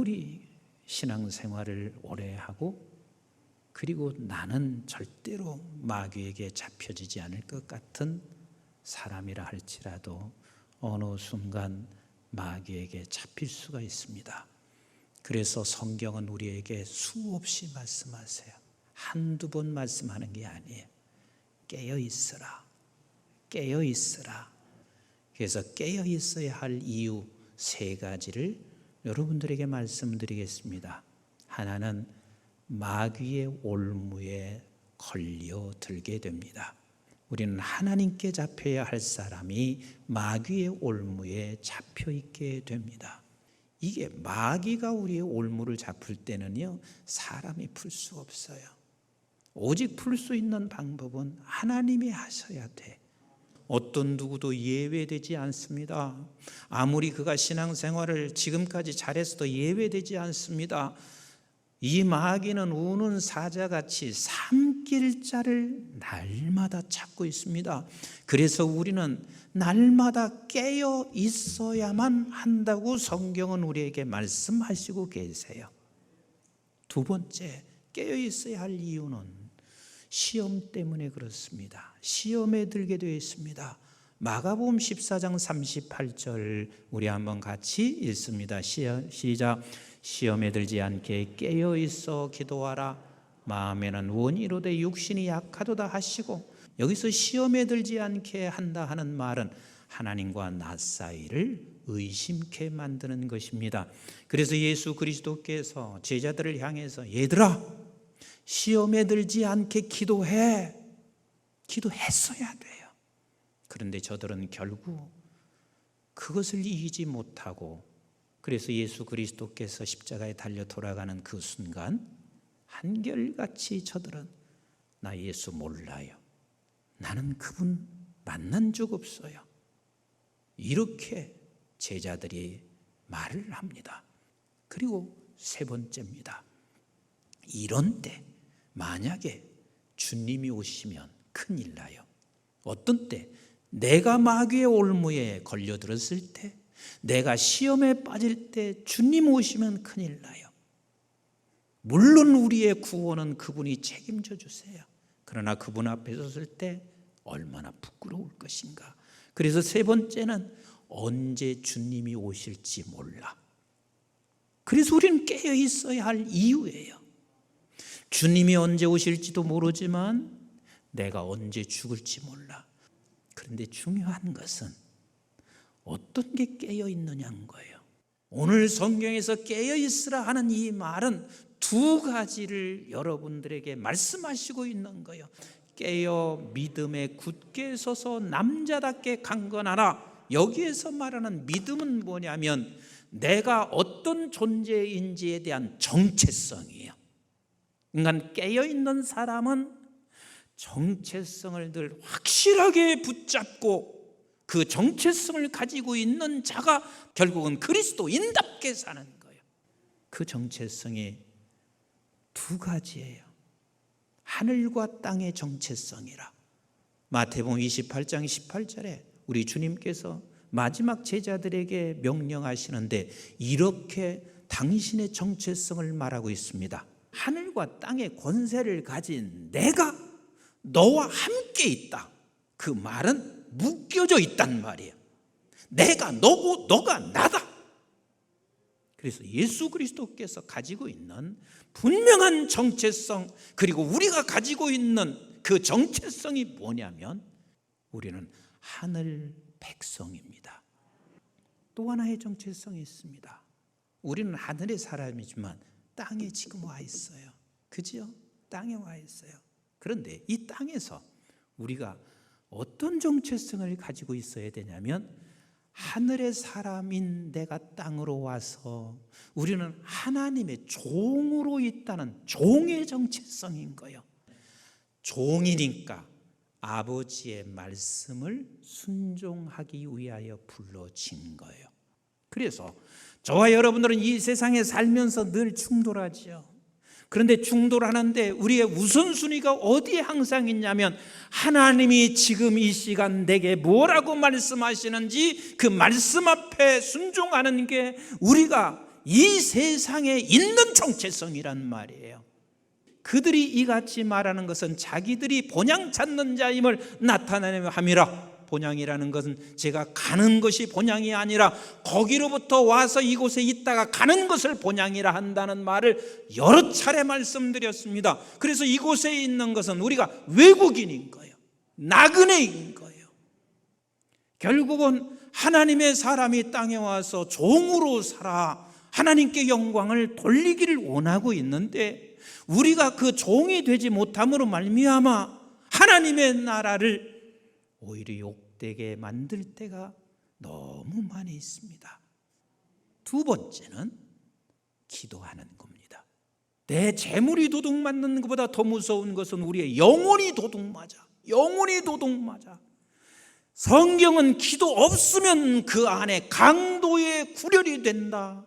아무리 신앙생활을 오래 하고 그리고 나는 절대로 마귀에게 잡혀지지 않을 것 같은 사람이라 할지라도 어느 순간 마귀에게 잡힐 수가 있습니다. 그래서 성경은 우리에게 수없이 말씀하세요. 한두 번 말씀하는 게 아니에요. 깨어 있으라. 깨어 있으라. 그래서 깨어 있어야 할 이유 3가지를 여러분들에게 말씀드리겠습니다. 하나는 마귀의 올무에 걸려들게 됩니다. 우리는 하나님께 잡혀야 할 사람이 마귀의 올무에 잡혀 있게 됩니다. 이게 마귀가 우리의 올무를 잡을 때는요, 사람이 풀 수 없어요. 오직 풀 수 있는 방법은 하나님이 하셔야 돼. 어떤 누구도 예외되지 않습니다. 아무리 그가 신앙생활을 지금까지 잘했어도 예외되지 않습니다. 이 마귀는 우는 사자같이 삼킬 자를 날마다 찾고 있습니다. 그래서 우리는 날마다 깨어 있어야만 한다고 성경은 우리에게 말씀하시고 계세요. 2번째, 깨어 있어야 할 이유는 시험 때문에 그렇습니다. 시험에 들게 되어 있습니다. 마가복음 14장 38절 우리 한번 같이 읽습니다. 시작. 시험에 들지 않게 깨어 있어 기도하라. 마음에는 원이로되 육신이 약하도다 하시고, 여기서 시험에 들지 않게 한다 하는 말은 하나님과 나 사이를 의심케 만드는 것입니다. 그래서 예수 그리스도께서 제자들을 향해서 얘들아, 시험에 들지 않게 기도해. 기도했어야 돼요. 그런데 저들은 결국 그것을 이기지 못하고, 그래서 예수 그리스도께서 십자가에 달려 돌아가는 그 순간 한결같이 저들은 나 예수 몰라요. 나는 그분 만난 적 없어요. 이렇게 제자들이 말을 합니다. 그리고 3번째입니다. 이런 때 만약에 주님이 오시면 큰일 나요. 어떤 때? 내가 마귀의 올무에 걸려들었을 때, 내가 시험에 빠질 때 주님 오시면 큰일 나요. 물론 우리의 구원은 그분이 책임져 주세요. 그러나 그분 앞에 섰을 때 얼마나 부끄러울 것인가. 그래서 3번째는 언제 주님이 오실지 몰라. 그래서 우리는 깨어 있어야 할 이유예요. 주님이 언제 오실지도 모르지만 내가 언제 죽을지 몰라. 그런데 중요한 것은 어떤 게 깨어 있느냐는 거예요. 오늘 성경에서 깨어 있으라 하는 이 말은 2가지를 여러분들에게 말씀하시고 있는 거예요. 깨어 믿음에 굳게 서서 남자답게 강건하라. 여기에서 말하는 믿음은 뭐냐면 내가 어떤 존재인지에 대한 정체성이에요. 인간 깨어있는 사람은 정체성을 늘 확실하게 붙잡고 그 정체성을 가지고 있는 자가 결국은 그리스도인답게 사는 거예요. 그 정체성이 2가지예요. 하늘과 땅의 정체성이라. 마태복음 28장 18절에 우리 주님께서 마지막 제자들에게 명령하시는데 이렇게 당신의 정체성을 말하고 있습니다. 하늘과 땅의 권세를 가진 내가 너와 함께 있다. 그 말은 묶여져 있단 말이에요. 내가 너고 너가 나다. 그래서 예수 그리스도께서 가지고 있는 분명한 정체성, 그리고 우리가 가지고 있는 그 정체성이 뭐냐면 우리는 하늘 백성입니다. 또 하나의 정체성이 있습니다. 우리는 하늘의 사람이지만 땅에 지금 와 있어요. 그죠? 땅에 와 있어요. 그런데 이 땅에서 우리가 어떤 정체성을 가지고 있어야 되냐면 하늘의 사람인 내가 땅으로 와서 우리는 하나님의 종으로 있다는 종의 정체성인 거예요. 종이니까 아버지의 말씀을 순종하기 위하여 불러진 거예요. 그래서 저와 여러분들은 이 세상에 살면서 늘 충돌하죠. 그런데 충돌하는데 우리의 우선순위가 어디에 항상 있냐면 하나님이 지금 이 시간 내게 뭐라고 말씀하시는지 그 말씀 앞에 순종하는 게 우리가 이 세상에 있는 정체성이란 말이에요. 그들이 이같이 말하는 것은 자기들이 본향 찾는 자임을 나타내려 함이라. 본향이라는 것은 제가 가는 것이 본향이 아니라 거기로부터 와서 이곳에 있다가 가는 것을 본향이라 한다는 말을 여러 차례 말씀드렸습니다. 그래서 이곳에 있는 것은 우리가 외국인인 거예요. 나그네인 거예요. 결국은 하나님의 사람이 땅에 와서 종으로 살아 하나님께 영광을 돌리기를 원하고 있는데, 우리가 그 종이 되지 못함으로 말미암아 하나님의 나라를 오히려 욕되게 만들 때가 너무 많이 있습니다. 두 번째는 기도하는 겁니다. 내 재물이 도둑맞는 것보다 더 무서운 것은 우리의 영혼이 도둑맞아. 영혼이 도둑맞아. 성경은 기도 없으면 그 안에 강도의 구렬이 된다.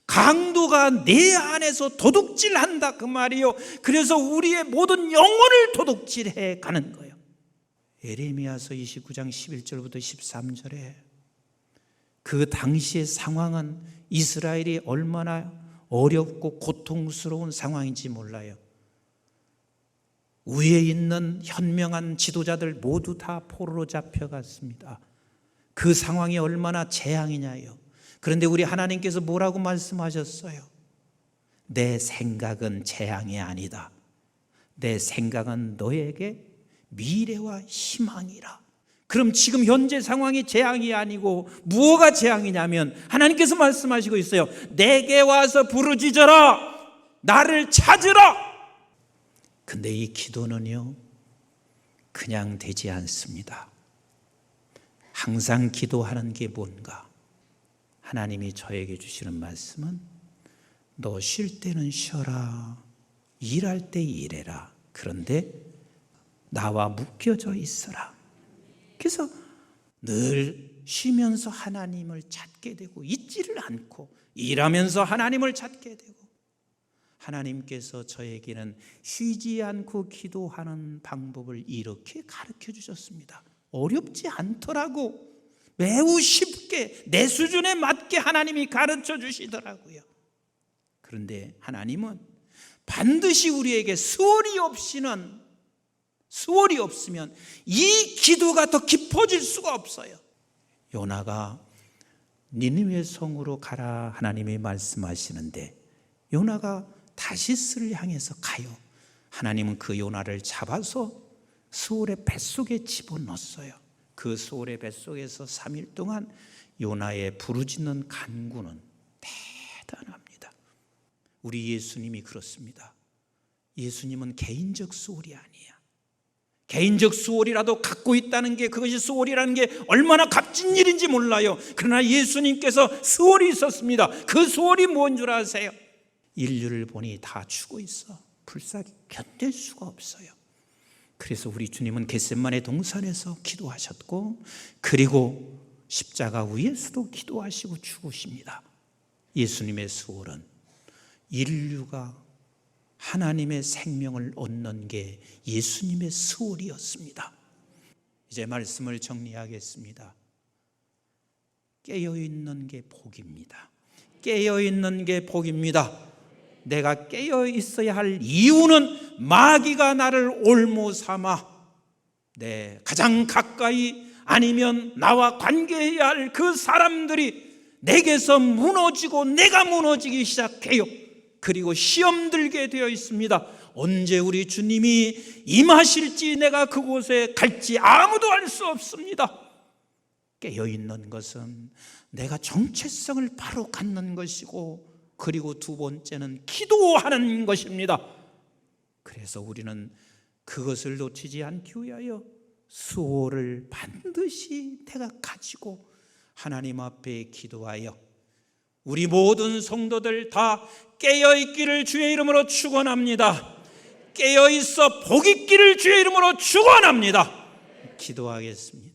강도가 내 안에서 도둑질한다 그 말이요. 그래서 우리의 모든 영혼을 도둑질해 가는 거예요. 예레미야서 29장 11절부터 13절에 그 당시의 상황은 이스라엘이 얼마나 어렵고 고통스러운 상황인지 몰라요. 위에 있는 현명한 지도자들 모두 다 포로로 잡혀갔습니다. 그 상황이 얼마나 재앙이냐요. 그런데 우리 하나님께서 뭐라고 말씀하셨어요? 내 생각은 재앙이 아니다. 내 생각은 너에게 미래와 희망이라. 그럼 지금 현재 상황이 재앙이 아니고 무엇가 재앙이냐면 하나님께서 말씀하시고 있어요. 내게 와서 부르짖어라. 나를 찾으라. 근데 이 기도는요, 그냥 되지 않습니다. 항상 기도하는 게 뭔가? 하나님이 저에게 주시는 말씀은 너 쉴 때는 쉬어라. 일할 때 일해라. 그런데 나와 묶여져 있어라. 그래서 늘 쉬면서 하나님을 찾게 되고 잊지를 않고 일하면서 하나님을 찾게 되고, 하나님께서 저에게는 쉬지 않고 기도하는 방법을 이렇게 가르쳐 주셨습니다. 어렵지 않더라고. 매우 쉽게 내 수준에 맞게 하나님이 가르쳐 주시더라고요. 그런데 하나님은 반드시 우리에게 수월이 없으면 이 기도가 더 깊어질 수가 없어요. 요나가 니느웨 성으로 가라 하나님이 말씀하시는데 요나가 다시스를 향해서 가요. 하나님은 그 요나를 잡아서 수월의 뱃속에 집어넣었어요. 그 수월의 뱃속에서 3일 동안 요나의 부르짖는 간구는 대단합니다. 우리 예수님이 그렇습니다. 예수님은 개인적 수월이 아니야. 개인적 수월이라도 갖고 있다는 게, 그것이 수월이라는 게 얼마나 값진 일인지 몰라요. 그러나 예수님께서 수월이 있었습니다. 그 수월이 뭔 줄 아세요? 인류를 보니 다 죽어 있어. 불쌍히 견딜 수가 없어요. 그래서 우리 주님은 겟세마네 동산에서 기도하셨고, 그리고 십자가 위에서도 기도하시고 죽으십니다. 예수님의 수월은 인류가 하나님의 생명을 얻는 게 예수님의 수월이었습니다. 이제 말씀을 정리하겠습니다. 깨어있는 게 복입니다. 깨어있는 게 복입니다. 내가 깨어 있어야 할 이유는 마귀가 나를 올무 삼아 가장 가까이 아니면 나와 관계해야 할 그 사람들이 내게서 무너지고 내가 무너지기 시작해요. 그리고 시험 들게 되어 있습니다. 언제 우리 주님이 임하실지 내가 그곳에 갈지 아무도 알 수 없습니다. 깨어있는 것은 내가 정체성을 바로 갖는 것이고, 그리고 두 번째는 기도하는 것입니다. 그래서 우리는 그것을 놓치지 않기 위하여 수호를 반드시 내가 가지고 하나님 앞에 기도하여 우리 모든 성도들 다 깨어있기를 주의 이름으로 축원합니다. 깨어있어 복 있기를 주의 이름으로 축원합니다. 기도하겠습니다.